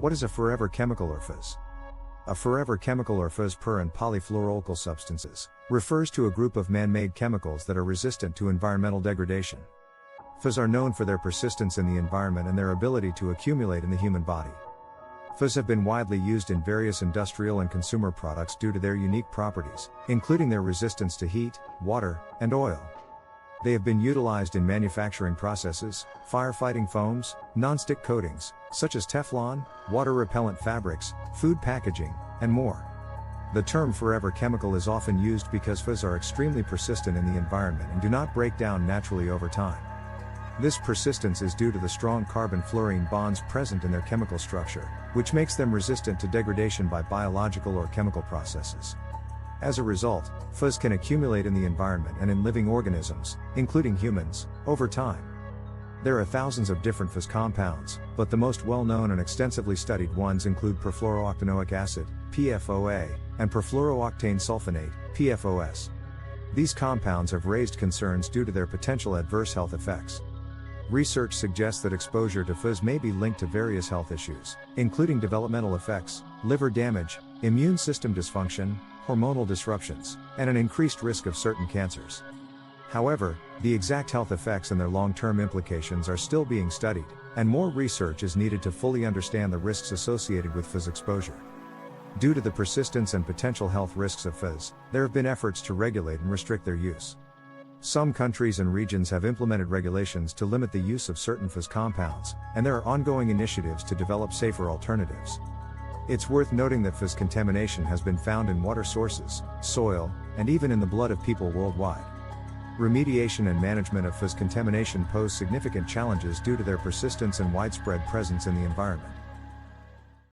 What is a forever chemical or PFAS? A forever chemical or PFAS per and polyfluoroalkyl substances refers to a group of man-made chemicals that are resistant to environmental degradation. PFAS are known for their persistence in the environment and their ability to accumulate in the human body. PFAS have been widely used in various industrial and consumer products due to their unique properties, including their resistance to heat, water, and oil. They have been utilized in manufacturing processes, firefighting foams, non-stick coatings, such as Teflon, water-repellent fabrics, food packaging, and more. The term forever chemical is often used because PFAS are extremely persistent in the environment and do not break down naturally over time. This persistence is due to the strong carbon-fluorine bonds present in their chemical structure, which makes them resistant to degradation by biological or chemical processes. As a result, PFAS can accumulate in the environment and in living organisms, including humans, over time. There are thousands of different PFAS compounds, but the most well-known and extensively studied ones include perfluorooctanoic acid, PFOA, and perfluorooctane sulfonate, PFOS. These compounds have raised concerns due to their potential adverse health effects. Research suggests that exposure to PFAS may be linked to various health issues, including developmental effects, liver damage, immune system dysfunction, hormonal disruptions, and an increased risk of certain cancers. However, the exact health effects and their long-term implications are still being studied, and more research is needed to fully understand the risks associated with PFAS exposure. Due to the persistence and potential health risks of PFAS, there have been efforts to regulate and restrict their use. Some countries and regions have implemented regulations to limit the use of certain PFAS compounds, and there are ongoing initiatives to develop safer alternatives. It's worth noting that PFAS contamination has been found in water sources, soil, and even in the blood of people worldwide. Remediation and management of PFAS contamination pose significant challenges due to their persistence and widespread presence in the environment.